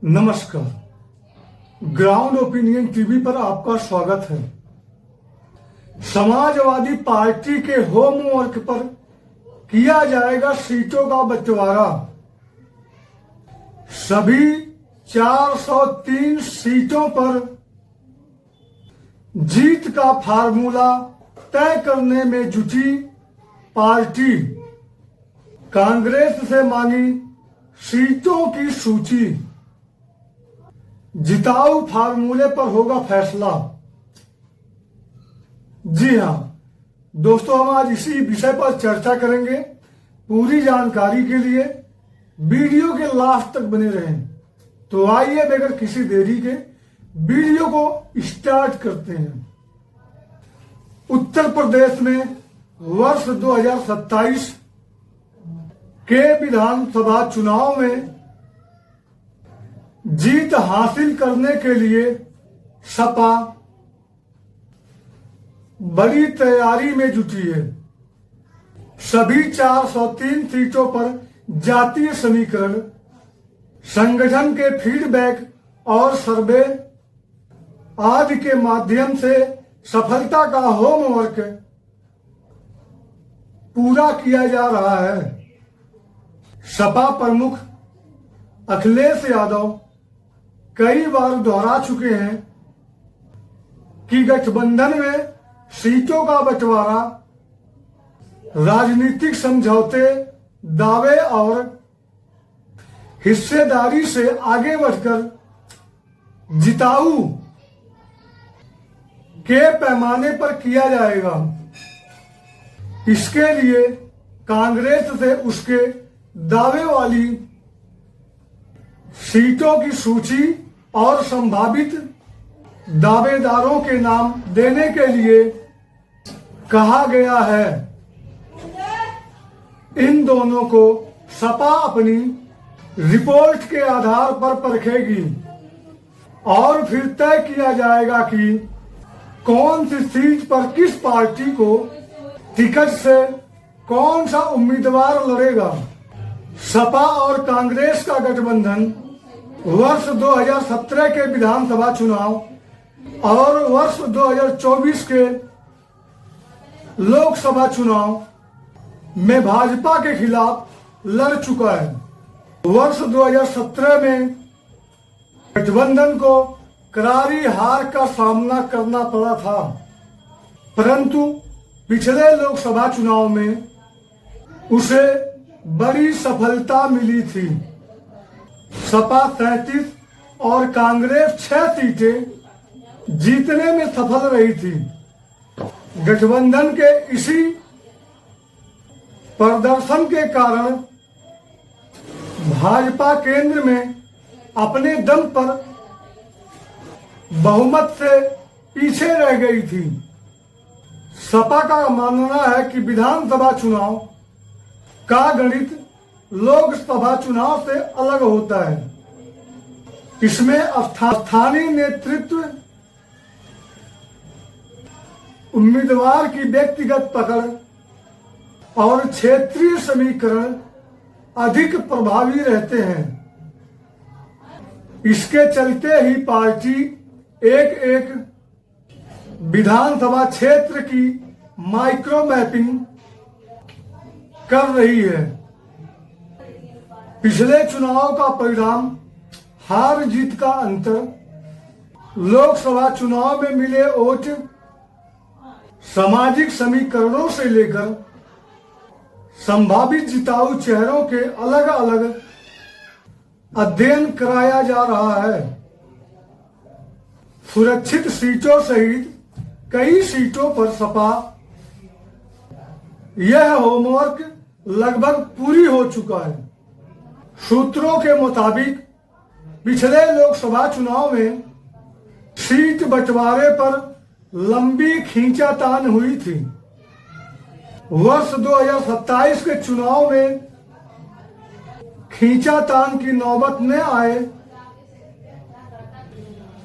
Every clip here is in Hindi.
नमस्कार। ग्राउंड ओपिनियन टीवी पर आपका स्वागत है। समाजवादी पार्टी के होमवर्क पर किया जाएगा सीटों का बंटवारा। सभी 403 सीटों पर जीत का फार्मूला तय करने में जुटी पार्टी। कांग्रेस से मांगी सीटों की सूची। जिताऊ फार्मूले पर होगा फैसला। जी हां दोस्तों, हम आज इसी विषय पर चर्चा करेंगे। पूरी जानकारी के लिए वीडियो के लास्ट तक बने रहें। तो आइए बगैर किसी देरी के वीडियो को स्टार्ट करते हैं। उत्तर प्रदेश में वर्ष 2027 के विधानसभा चुनाव में जीत हासिल करने के लिए सपा बड़ी तैयारी में जुटी है। सभी 403 सीटों पर जातीय समीकरण, संगठन के फीडबैक और सर्वे आदि के माध्यम से सफलता का होमवर्क पूरा किया जा रहा है। सपा प्रमुख अखिलेश यादव कई बार दोहरा चुके हैं कि गठबंधन में सीटों का बंटवारा राजनीतिक समझौते, दावे और हिस्सेदारी से आगे बढ़कर जिताऊ के पैमाने पर किया जाएगा। इसके लिए कांग्रेस से उसके दावे वाली सीटों की सूची और संभावित दावेदारों के नाम देने के लिए कहा गया है। इन दोनों को सपा अपनी रिपोर्ट के आधार पर परखेगी और फिर तय किया जाएगा कि कौन सी सीट पर किस पार्टी को टिकट से कौन सा उम्मीदवार लड़ेगा। सपा और कांग्रेस का गठबंधन वर्ष 2017 के विधानसभा चुनाव और वर्ष 2024 के लोकसभा चुनाव में भाजपा के खिलाफ लड़ चुका है। वर्ष 2017 में गठबंधन को करारी हार का सामना करना पड़ा था, परंतु पिछले लोकसभा चुनाव में उसे बड़ी सफलता मिली थी। सपा 37 और कांग्रेस 6 सीटें जीतने में सफल रही थी। गठबंधन के इसी प्रदर्शन के कारण भाजपा केंद्र में अपने दम पर बहुमत से पीछे रह गई थी। सपा का मानना है कि विधानसभा चुनाव का गणित लोकसभा चुनाव से अलग होता है। इसमें स्थानीय नेतृत्व, उम्मीदवार की व्यक्तिगत पकड़ और क्षेत्रीय समीकरण अधिक प्रभावी रहते हैं। इसके चलते ही पार्टी एक एक विधानसभा क्षेत्र की माइक्रो मैपिंग कर रही है। पिछले चुनाव का परिणाम, हार जीत का अंतर, लोकसभा चुनाव में मिले वोट, सामाजिक समीकरणों से लेकर संभावित जिताऊ चेहरों के अलग अलग अध्ययन कराया जा रहा है। सुरक्षित सीटों सहित कई सीटों पर सपा यह होमवर्क लगभग पूरी हो चुका है। सूत्रों के मुताबिक पिछले लोकसभा चुनाव में सीट बंटवारे पर लंबी खींचातान हुई थी। वर्ष 2027 के चुनाव में खींचातान की नौबत न आए,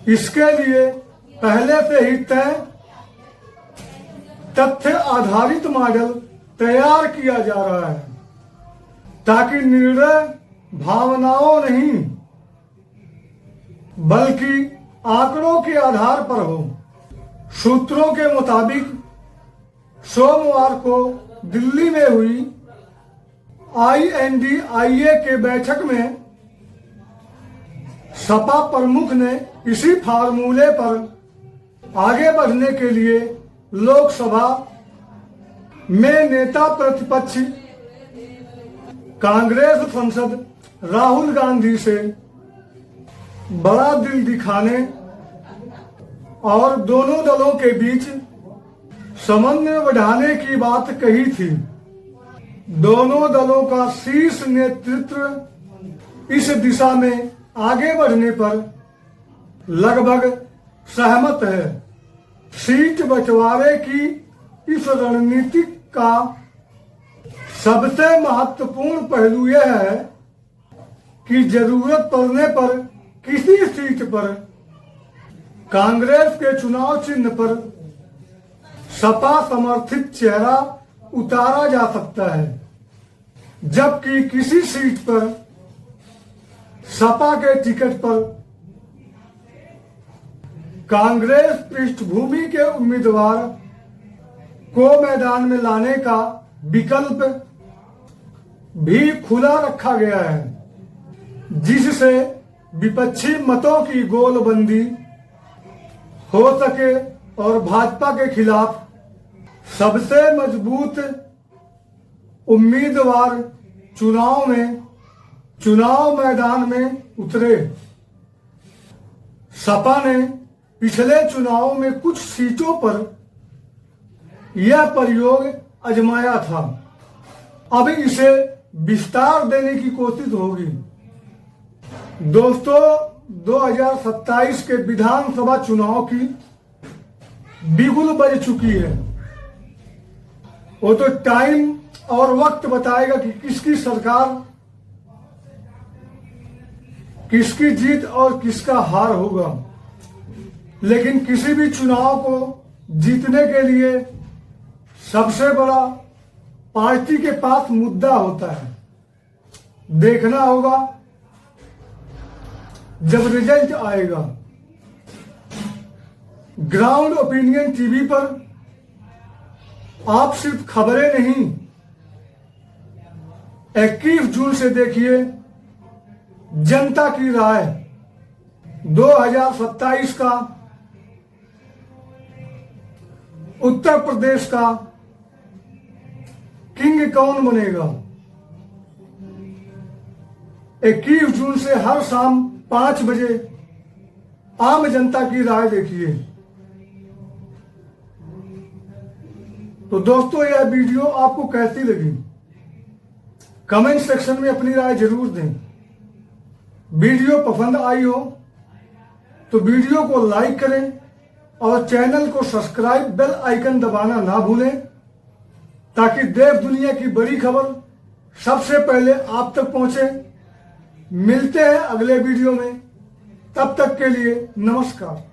इसके लिए पहले से ही तय तथ्य आधारित मॉडल तैयार किया जा रहा है ताकि निर्णय भावनाओं नहीं बल्कि आंकड़ों के आधार पर हो। सूत्रों के मुताबिक सोमवार को दिल्ली में हुई INDIA के बैठक में सपा प्रमुख ने इसी फार्मूले पर आगे बढ़ने के लिए लोकसभा में नेता प्रतिपक्ष कांग्रेस सांसद राहुल गांधी से बड़ा दिल दिखाने और दोनों दलों के बीच समन्वय बढ़ाने की बात कही थी। दोनों दलों का शीर्ष नेतृत्व इस दिशा में आगे बढ़ने पर लगभग सहमत है। सीट बंटवारे की इस रणनीति का सबसे महत्वपूर्ण पहलू यह है कि जरूरत पड़ने पर किसी सीट पर कांग्रेस के चुनाव चिन्ह पर सपा समर्थित चेहरा उतारा जा सकता है, जबकि किसी सीट पर सपा के टिकट पर कांग्रेस पृष्ठभूमि के उम्मीदवार को मैदान में लाने का विकल्प भी खुला रखा गया है, जिससे विपक्षी मतों की गोलबंदी हो सके और भाजपा के खिलाफ सबसे मजबूत उम्मीदवार चुनाव मैदान में उतरे। सपा ने पिछले चुनाव में कुछ सीटों पर यह प्रयोग आजमाया था, अब इसे विस्तार देने की कोशिश होगी। दोस्तों, 2027 के विधानसभा चुनाव की बिगुल बज चुकी है। वो तो टाइम और वक्त बताएगा कि किसकी सरकार, किसकी जीत और किसका हार होगा। लेकिन किसी भी चुनाव को जीतने के लिए सबसे बड़ा पार्टी के पास मुद्दा होता है। देखना होगा जब रिजल्ट आएगा। ग्राउंड ओपिनियन टीवी पर आप सिर्फ खबरें नहीं, 21 जून से देखिए जनता की राय। 2027 का उत्तर प्रदेश का किंग कौन बनेगा। 21 जून से हर शाम 5 बजे आम जनता की राय देखिए। तो दोस्तों, यह वीडियो आपको कैसी लगी कमेंट सेक्शन में अपनी राय जरूर दें। वीडियो पसंद आई हो तो वीडियो को लाइक करें और चैनल को सब्सक्राइब, बेल आइकन दबाना ना भूलें, ताकि देश दुनिया की बड़ी खबर सबसे पहले आप तक पहुंचे। मिलते हैं अगले वीडियो में, तब तक के लिए नमस्कार।